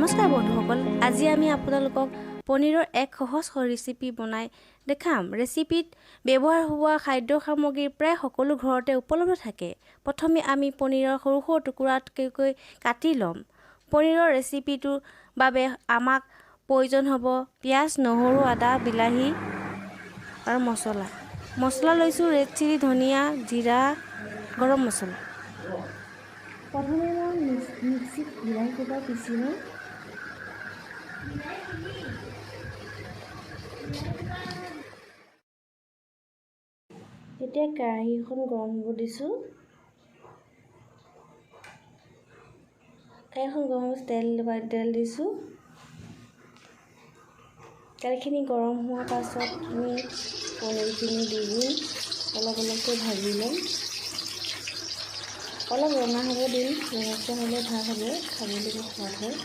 নমস্কাৰ বন্ধুসকল, আজি আমি আপোনালোকক পনীৰৰ এক সহজ ৰেচিপি বনাই দেখাম। ৰেচিপিত ব্যৱহাৰ হোৱা খাদ্য সামগ্ৰী প্ৰায় সকলো ঘৰতে উপলব্ধ থাকে। প্ৰথমে আমি পনীৰৰ সৰু সৰু টুকুৰাকৈ কাটি ল'ম। পনীৰৰ ৰেচিপিটোৰ বাবে আমাক প্ৰয়োজন হ'ব পিঁয়াজ, নহৰু, আদা, বিলাহী আৰু মছলা লৈছোঁ ৰেড চিলি, ধনিয়া, জিৰা, গৰম মছলা। প্ৰথমে মই মিক্সিত বিলাহী কেইটা পিচি লওঁ। এতিয়া কেৰাহীখন গৰম হ'ব দিছোঁ। কেৰাহীখন গৰম হ'ব, তেল দিছোঁ। তেলখিনি গৰম হোৱাৰ পাছত আমি পনীৰখিনি দি দিম। অলপকৈ ভাজি ল'ম। অলপ ৰঙা হ'ব দিম। ৰঙাকৈ হ'লে ভাল হ'ব, খাবলৈ সোৱাদ হয়।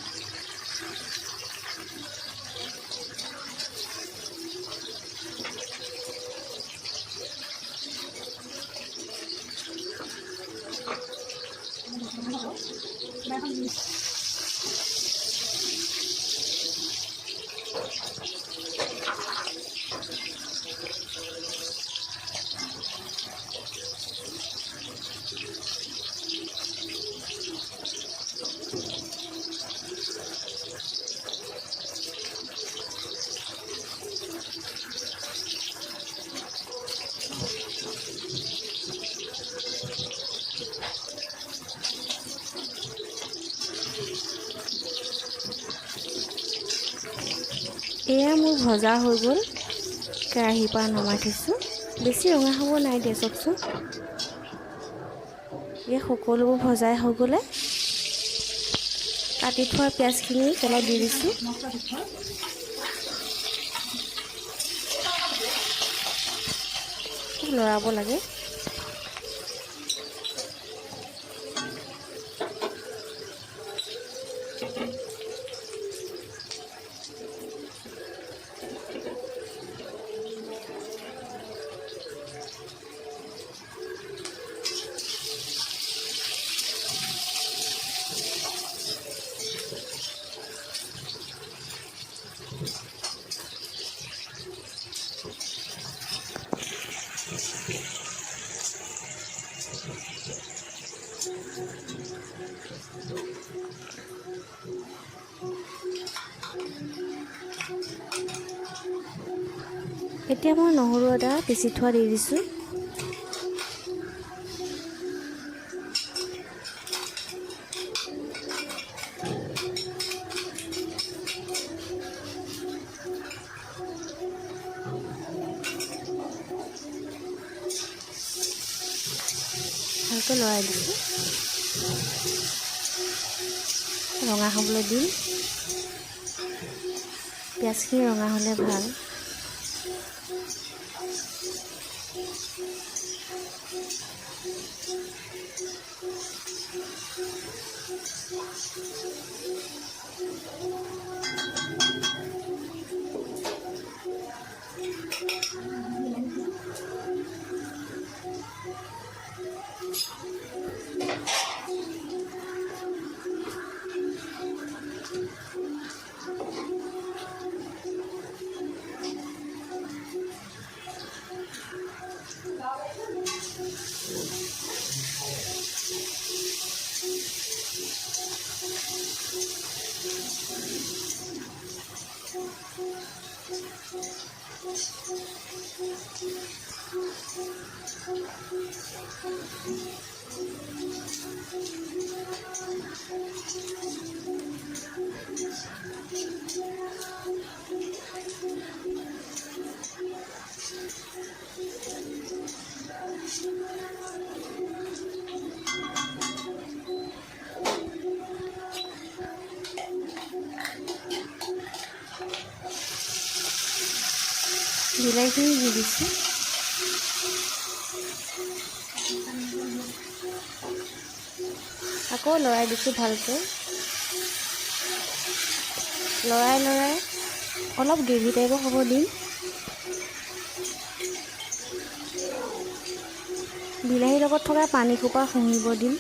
এয়া মোৰ ভজা হৈ গ'ল। কেৰাহীৰ পৰা নমাই থৈছোঁ। বেছি ৰঙা হ'ব নাই দিয়া, চাওকচোন। এয়া সকলোবোৰ ভজাই হৈ গ'লে কাটি থোৱা পিঁয়াজখিনি তেলত দি দিছোঁ। লৰাব লাগে। এতিয়া মই নহৰু, আদা পিচি থোৱা দি দিছোঁ। ভালকৈ লৰাই দিছোঁ। ৰঙা হ'বলৈ দিম। পিঁয়াজখিনি ৰঙা হ'লে ভাল। বিলাহীখিনি দি দিছোঁ। আকৌ লৰাই দিছোঁ ভালকৈ। লৰাই অলপ গ্ৰেভি টাইপৰ হ'ব দিম। বিলাহীৰ লগত থকা পানী সোপা শুহিব দিম।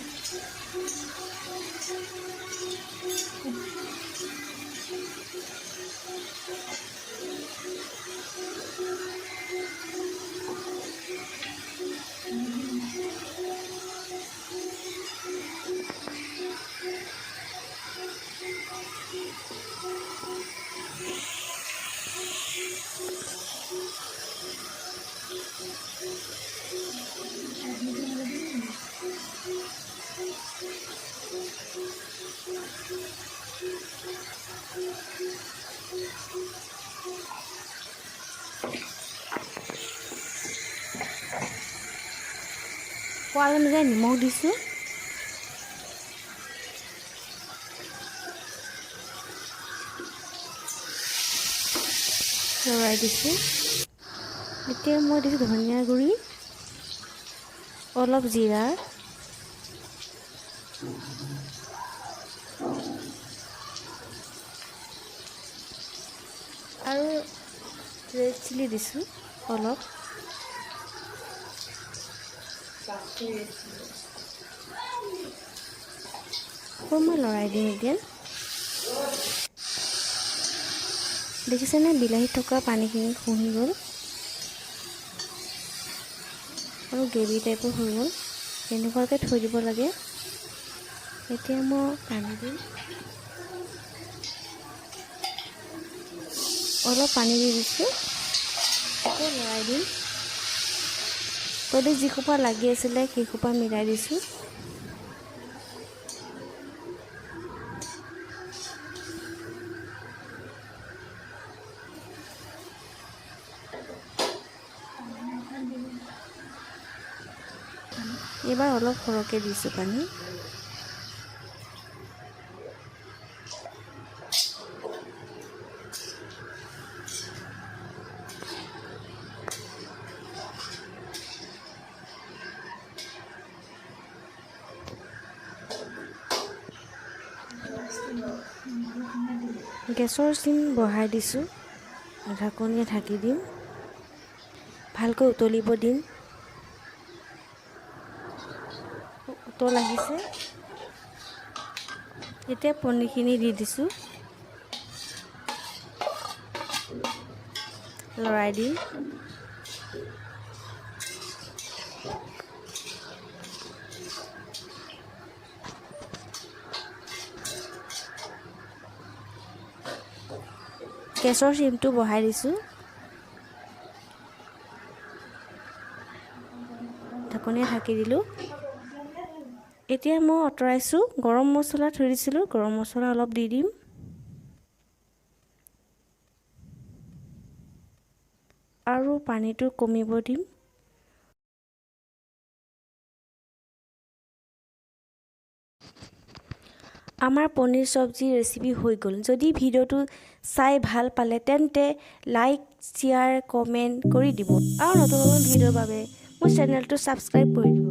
সোৱাদ অনুযায়ী নিমখ দিছোঁ। লৰাই দিছোঁ। এতিয়া মই দিছোঁ ধনিয়া গুড়ি, অলপ জিৰা, আৰু ৰেড চিলি দিছোঁ অলপ। মই লৰাই দিম এতিয়া। দেখিছেনে বিলাহীত থকা পানীখিনি শুহি গ'ল আৰু গ্ৰেভি টাইপৰ হৈ গ'ল। এনেকুৱাকৈ থৈ দিব লাগে। এতিয়া মই পানী দিম। অলপ পানী দি দিছোঁ। আকৌ লৰাই দিম। তলত যিসোপা লাগি আছিলে সেইসোপা মিলাই দিছোঁ। এইবাৰ অলপ সৰহকৈ দিছোঁ পানী। গেছৰ চিম বঢ়াই দিছোঁ। ঢাকনিৰে ঢাকি দিম। ভালকৈ উতলিব দিম। উতল আহিছে। এতিয়া পনীৰখিনি দি দিছোঁ। লৰাই দিম। গেছৰ চিমটো বঢ়াই দিছোঁ। ঢাকনিৰে ঢাকি দিলোঁ। এতিয়া মই আঁতৰাইছোঁ। গৰম মছলা থৈ দিছিলোঁ, গৰম মছলা অলপ দি দিম। আৰু পানীটো কমিব দিম। আমাৰ পনীৰ চব্জি ৰেচিপি হৈ গ'ল। যদি ভিডিঅ'টো চাই ভাল পালে তেন্তে লাইক, শ্বেয়াৰ, কমেণ্ট কৰি দিব আৰু নতুন নতুন ভিডিঅ'ৰ বাবে মোৰ চেনেলটো ছাবস্ক্ৰাইব কৰি দিব।